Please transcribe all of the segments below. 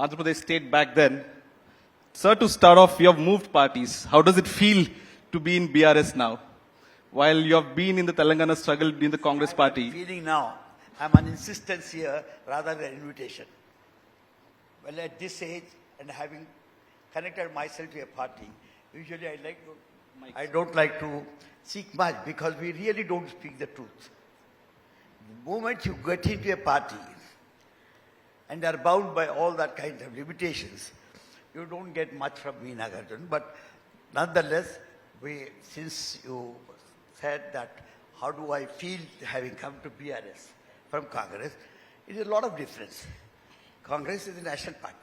Andhra Pradesh state back then. Sir, to start off, you have moved parties. How does it feel to be in BRS now? While you have been in the Telangana struggle in the Congress party. Feeling now, I'm an insistence here rather than invitation. Well, at this age and having connected myself to a party, usually I don't like to seek much because we really don't speak the truth. The moment you get into a party and are bound by all that kind of limitations, you don't get much from me, Nagarjun. But nonetheless, since you said that, how do I feel having come to BRS from Congress, it is a lot of difference. Congress is a national party.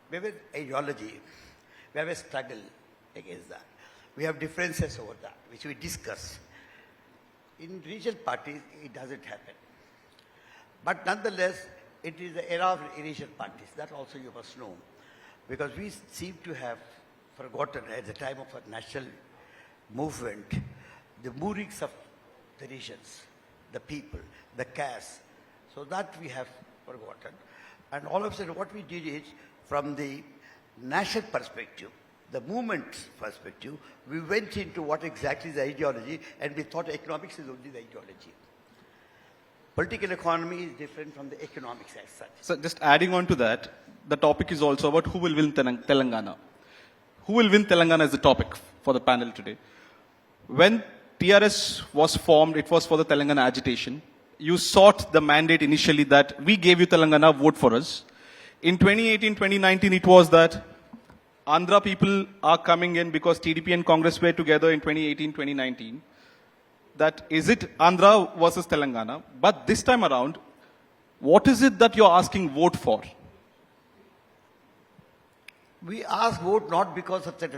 We have an ideology. We have a struggle against that. We have differences over that, which we discuss. In regional parties, it doesn't happen. But nonetheless, it is the era of regional parties. That also you must know. Because we seem to have forgotten at the time of a national movement, the moorings of the regions, the people, the caste. So that we have forgotten. And all of a sudden what we did is, from the national perspective, the movement perspective, we went into what exactly is the ideology, and we thought economics is only the ideology. Political economy is different from the economics as such. So just adding on to that, the topic is also about who will win Telangana. Who will win Telangana is the topic for the panel today. When TRS was formed, it was for the Telangana agitation. You sought the mandate initially that we gave you Telangana, vote for us. In 2018, 2019, it was that Andhra people are coming in because TDP and Congress were together in 2018, 2019. That is it Andhra versus Telangana. But this time around, what is it that you're asking vote for? We ask vote not because of that.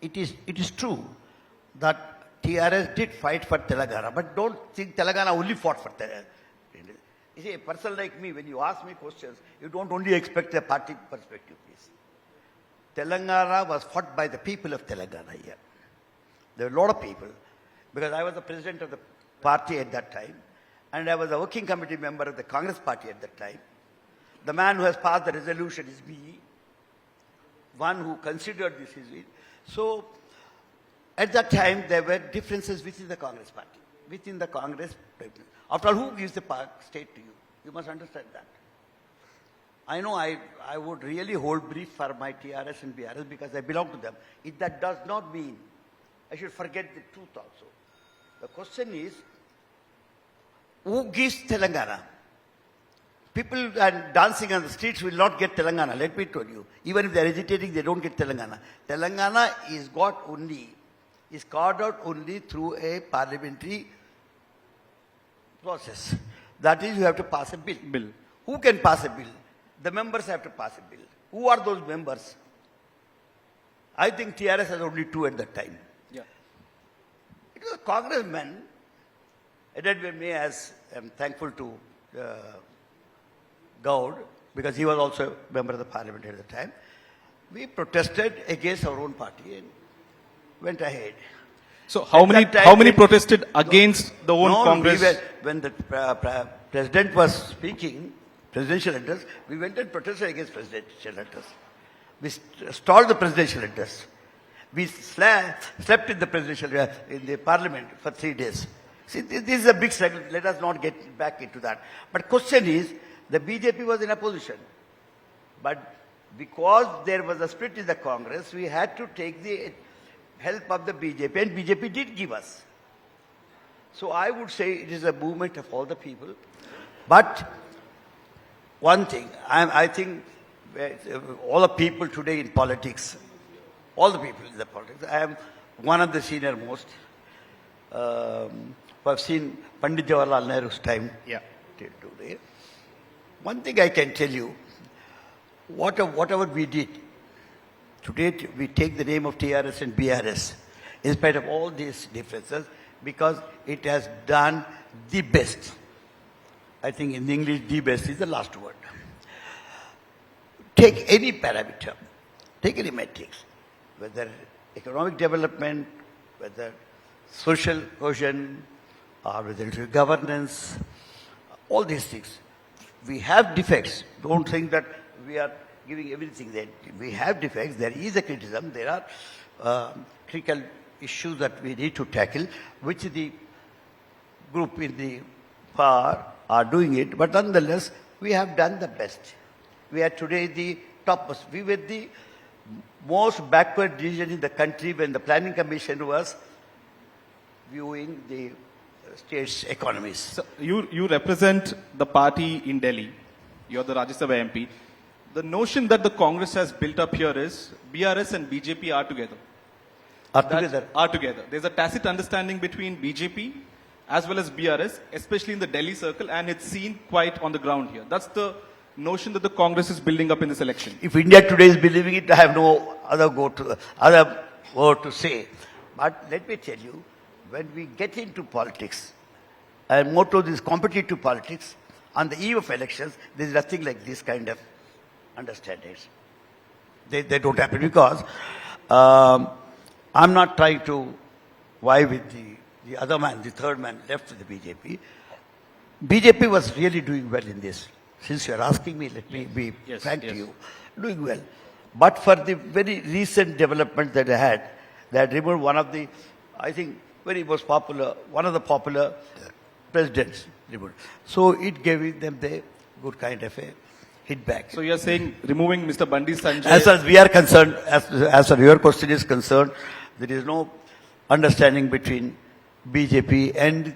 It is true that TRS did fight for Telangana, but don't think Telangana only fought for Telangana. You see, a person like me, when you ask me questions, you don't only expect a party perspective, please. Telangana was fought by the people of Telangana here. There were a lot of people, because I was the president of the party at that time, and I was a working committee member of the Congress party at that time. The man who has passed the resolution is me, one who considered this is it. So, at that time, there were differences within the Congress party, within the Congress. After all, who gives the state to you? You must understand that. I know I would really hold brief for my TRS and BRS because I belong to them. That does not mean I should forget the truth also. The question is, who gives Telangana? People are dancing on the streets will not get Telangana, let me tell you. Even if they are agitating, they don't get Telangana. Telangana is carved out only through a parliamentary process. That is, you have to pass a bill. Who can pass a bill? The members have to pass a bill. Who are those members? I think TRS has only two at that time. Yeah. It was a congressman, headed by me, as I'm thankful to Gaud, because he was also a member of the parliament at the time. We protested against our own party and went ahead. So how many protested against the own Congress? When the president was speaking, presidential address, we went and protested against presidential address. We stalled the presidential address. We slept in the parliament for 3 days. See, this is a big struggle. Let us not get back into that. But question is, the BJP was in opposition. But because there was a split in the Congress, we had to take the help of the BJP, and BJP did give us. So I would say it is a movement of all the people. But one thing, I think all the people today in politics, all the people in the politics, I am one of the senior most. I've seen Pandit Jawaharlal Nehru's time till today. One thing I can tell you, whatever we did, today we take the name of TRS and BRS in spite of all these differences because it has done the best. I think in English, the best is the last word. Take any parameter, take any metrics, whether economic development, whether social cohesion, or whether it is governance, all these things. We have defects. Don't think that we are giving everything. That we have defects. There is a criticism. There are critical issues that we need to tackle, which the group in the power are doing it. But nonetheless, we have done the best. We are today the topmost. We were the most backward region in the country when the Planning Commission was viewing the state's economies. So you represent the party in Delhi. You're the Rajya Sabha MP. The notion that the Congress has built up here is BRS and BJP are together. Are together. There's a tacit understanding between BJP as well as BRS, especially in the Delhi circle, and it's seen quite on the ground here. That's the notion that the Congress is building up in this election. If India today is believing it, I have no other word to say. But let me tell you, when we get into politics, and more to this competitive politics, on the eve of elections, there is nothing like this kind of understandings. They don't happen because I'm not trying to vie with the other man, the third man left with the BJP. BJP was really doing well in this. Since you are asking me, let me be frank to you. Doing well. But for the very recent development that I had, they had removed one of the, I think, very most popular, one of the popular presidents. Removed. So it gave them the good kind of a hit back. So you're saying removing Mr. Bandi Sanjay... As far as we are concerned, as far as your question is concerned, there is no understanding between BJP and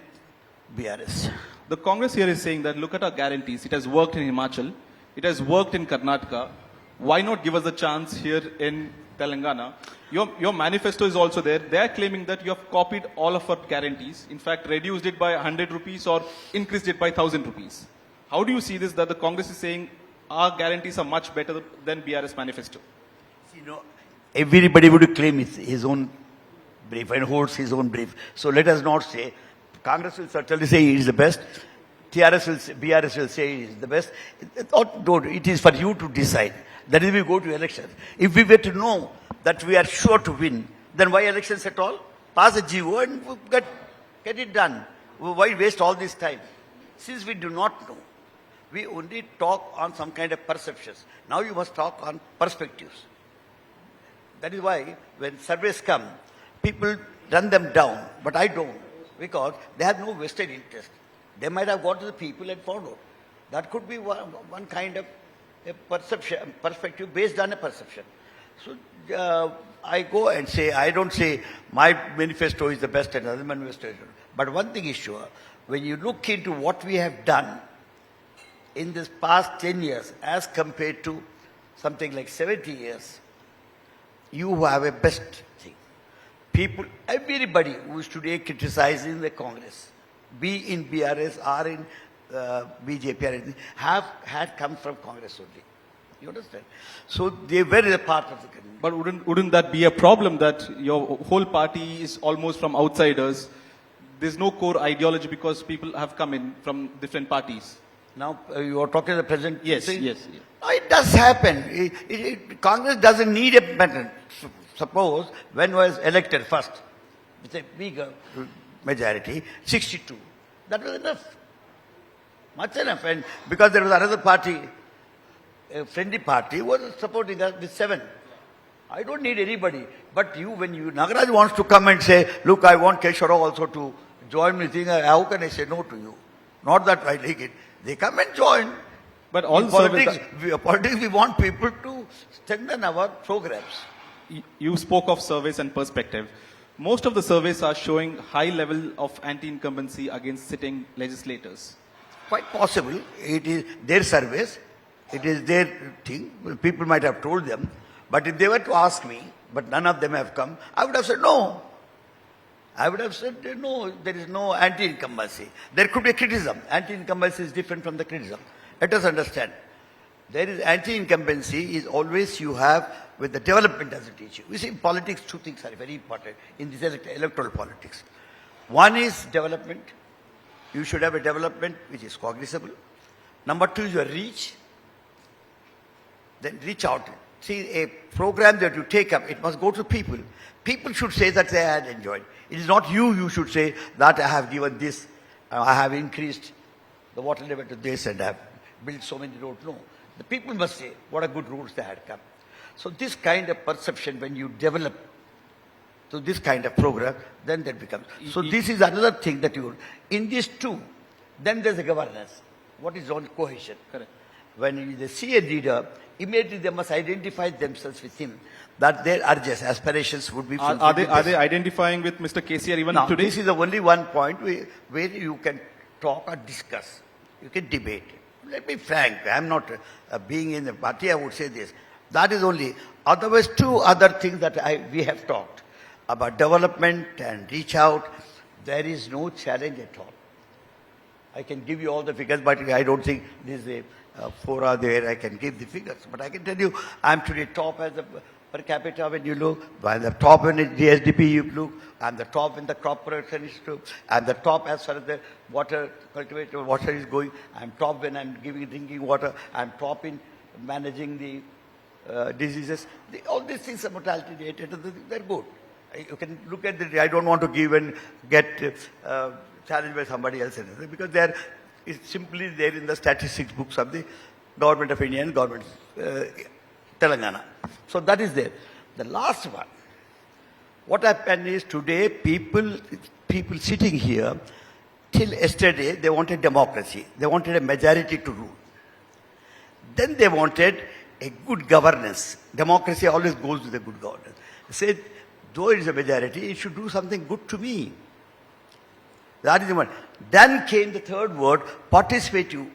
BRS. The Congress here is saying that look at our guarantees. It has worked in Himachal. It has worked in Karnataka. Why not give us a chance here in Telangana? Your manifesto is also there. They are claiming that you have copied all of our guarantees. In fact, reduced it by 100 rupees or increased it by 1,000 rupees. How do you see this, that the Congress is saying our guarantees are much better than BRS manifesto? You know, everybody would claim his own brief and holds his own brief. So let us not say, Congress will certainly say it is the best. TRS will say, BRS will say it is the best. It is for you to decide. That is, we go to elections. If we were to know that we are sure to win, then why elections at all? Pass a GO and get it done. Why waste all this time? Since we do not know, we only talk on some kind of perceptions. Now you must talk on perspectives. That is why when surveys come, people run them down, but I don't, because they have no vested interest. They might have gone to the people and found out. That could be one kind of a perspective based on a perception. So I go and say, I don't say my manifesto is the best and other manifesto is the best. But one thing is sure, when you look into what we have done in this past 10 years as compared to something like 70 years, you have a best thing. People, everybody who is today criticizing the Congress, be in BRS or in BJP or anything, have had come from Congress only. You understand? So they were a part of the country. But wouldn't that be a problem that your whole party is almost from outsiders? There's no core ideology because people have come in from different parties. Now you are talking the present. Yes, thing? yes. No, it does happen. Congress doesn't need a pattern. Suppose when was elected first with a big majority, 62. That was enough. Much enough. And because there was another party, a friendly party, was supporting us with 7. I don't need anybody. But you, when Nagaraj wants to come and say, look, I want Keshava Rao also to join me, how can I say no to you? Not that I like it. They come and join. But all politics, we want people to strengthen our programs. You spoke of surveys and perspective. Most of the surveys are showing high level of anti-incumbency against sitting legislators. Quite possible. It is their surveys. It is their thing. People might have told them. But if they were to ask me, but none of them have come, I would have said no. I would have said no, there is no anti-incumbency. There could be a criticism. Anti-incumbency is different from the criticism. Let us understand. There is anti-incumbency is always you have with the development as a teacher. You see, in politics, 2 things are very important in this electoral politics. One is development. You should have a development which is cognizable. Number 2 is your reach. Then reach out. See, a program that you take up, it must go to people. People should say that they had enjoyed. It is not you should say that I have given this, I have increased the water level to this and I have built so many roads. No. The people must say what a good rules they had come. So this kind of perception, when you develop to this kind of program, then that becomes. So this is another thing that you, in these two, then there's a governance. What is on cohesion? Correct. When they see a leader, immediately they must identify themselves with him, that their urges, aspirations would be fulfilled. Are they identifying with Mr. KCR even now, today? This is the only one point where you can talk or discuss. You can debate. Let me frank, I'm not being in the party, I would say this. That is only. Otherwise, two other things that we have talked about development and reach out. There is no challenge at all. I can give you all the figures, but I don't think this is a fora there. I can give the figures. But I can tell you, I'm today top as a per capita when you look. I'm the top in the SDP you look. I'm the top in the crop production is true. I'm the top as far as the water, cultivated water is going. I'm top when I'm giving drinking water. I'm top in managing the diseases. All these things are mortality rate, they're good. You can look at the, I don't want to give and get challenged by somebody else, because they're it's simply there in the statistics books of the Government of India and Government Telangana. So that is there. The last one. What happened is today people sitting here, till yesterday they wanted democracy. They wanted a majority to rule. Then they wanted a good governance. Democracy always goes with a good governance. They said, though it is a majority, it should do something good to me. That is the one. Then came the third word, participative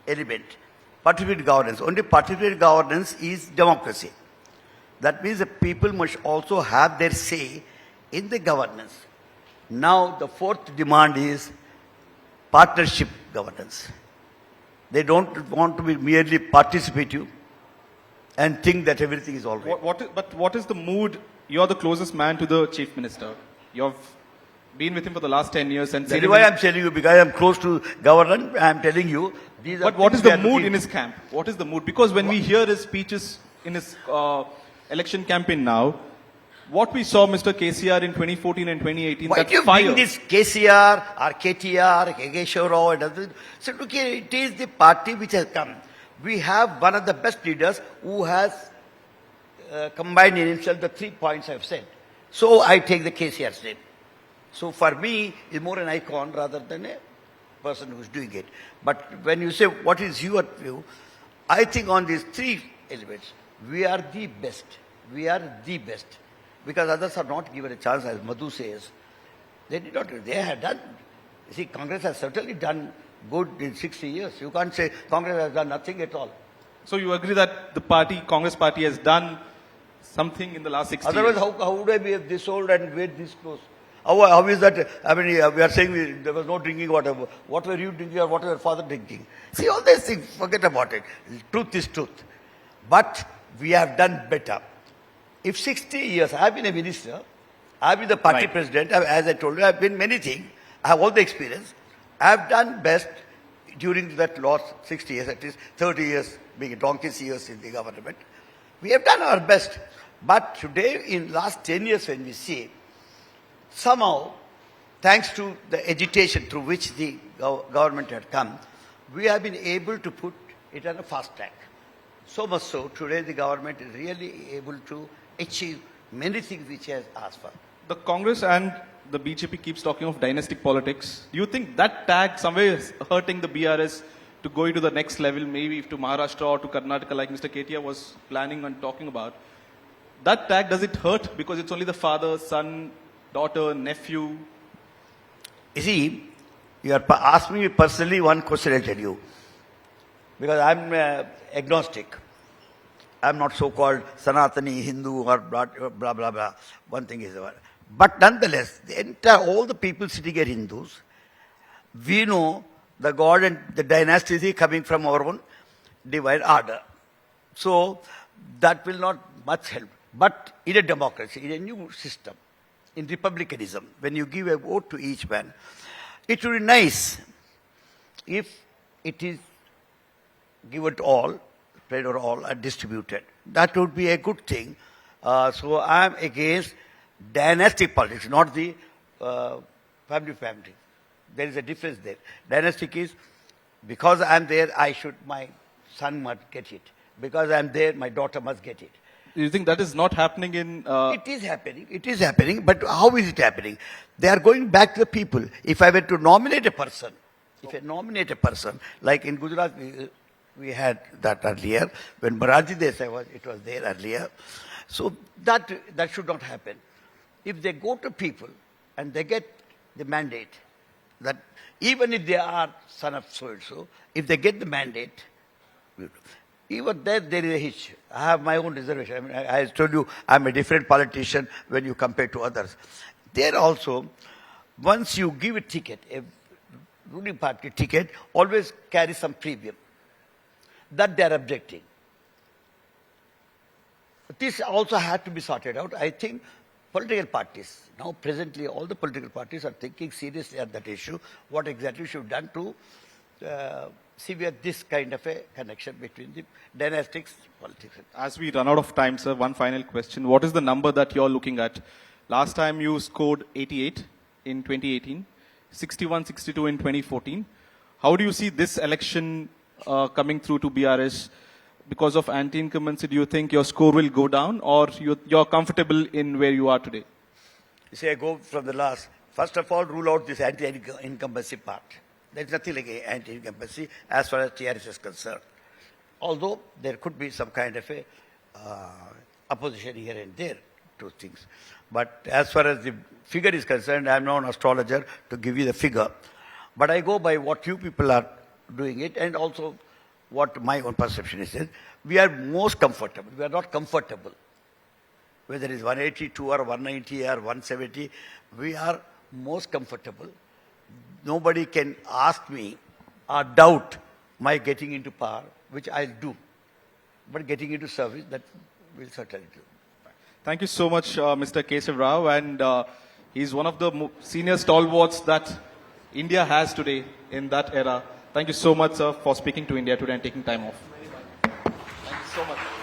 element. Participative governance. Only participative governance is democracy. That means the people must also have their say in the governance. Now the fourth demand is partnership governance. They don't want to be merely participative and think that everything is all right. But what is the mood? You're the closest man to the Chief Minister. You've been with him for the last 10 years. And that is why I'm telling you, because I'm close to government, I'm telling you. These but what is the mood in his camp? What is the mood? Because when we hear his speeches in his election campaign now, what we saw Mr. KCR in 2014 and 2018, why that do you fire. bring this KCR or KTR, Keshava Rao and others? So look here, it is the party which has come. We have one of the best leaders who has combined in himself the 3 points I've said. So I take the KCR's name. So for me, he's more an icon rather than a person who's doing it. But when you say, what is your view? I think on these three elements, we are the best. We are the best. Because others are not given a chance, as Madhu says. They did not. They have done. You see, Congress has certainly done good in 60 years. You can't say Congress has done nothing at all. So you agree that the party, Congress party, has done something in the last 60 Otherwise, years? how would I be this old and wait this close? How is that? I mean, we are saying there was no drinking water. What were you drinking or what was your father drinking? See, all these things, forget about it. Truth is truth. But we have done better. If 60 years, I have been a minister, I have been the party president, as I told you, I have been many things, I have all the experience. I have done best during that last 60 years, at least 30 years, being donkey's years in the government. We have done our best. But today, in last 10 years, when we see, somehow, thanks to the agitation through which the government had come, we have been able to put it on a fast track. So much so, today the government is really able to achieve many things which he has asked for. The Congress and the BJP keeps talking of dynasty politics. Do you think that tag somewhere is hurting the BRS to go into the next level, maybe to Maharashtra or to Karnataka, like Mr. Ketia was planning on talking about? That tag, does it hurt because it's only the father, son, daughter, nephew? You see, you are asking me personally one question, I'll tell you. Because I'm agnostic. I'm not so-called Sanatani, Hindu or blah, blah, blah, blah. One thing is one. But nonetheless, all the people sitting here Hindus, we know the God and the dynasty is coming from our own divine order. So that will not much help. But in a democracy, in a new system, in republicanism, when you give a vote to each man, it would be nice if it is given to all, spread or all, and distributed. That would be a good thing. So I am against dynastic politics, not the family. There is a difference there. Dynastic is, because I am there, my son must get it. Because I'm there, my daughter must get it. Do you think that is not happening in... It is happening. It is happening. But how is it happening? They are going back to the people. If I were to nominate a person, like in Gujarat, we had that earlier. When Bharati Desai was, it was there earlier. So that should not happen. If they go to people and they get the mandate, that even if they are son of so-and-so, if they get the mandate, even there is a hitch. I have my own reservation. I mean, I told you I'm a different politician when you compare to others. There also, once you give a ticket, a ruling party ticket, always carries some premium. That they are objecting. This also had to be sorted out. I think political parties, now presently all the political parties are thinking seriously on that issue, what exactly should be done to sever this kind of a connection between the dynastics politics. As we run out of time, sir, one final question. What is the number that you're looking at? Last time you scored 88 in 2018, 61-62 in 2014. How do you see this election coming through to BRS? Because of anti-incumbency, do you think your score will go down, or you're comfortable in where you are today? You see, I go from the last. First of all, rule out this anti-incumbency part. There's nothing like anti-incumbency as far as TRS is concerned. Although there could be some kind of a opposition here and there to things. But as far as the figure is concerned, I'm not an astrologer to give you the figure. But I go by what you people are doing it, and also what my own perception is. We are most comfortable. We are not comfortable. Whether it is 182 or 190 or 170, we are most comfortable. Nobody can ask me or doubt my getting into power, which I'll do. But getting into service, that will certainly do. Thank you so much, Mr. Keshava Rao, and he's one of the senior stalwarts that India has today in that era. Thank you so much, sir, for speaking to India today and taking time off. Thank you so much.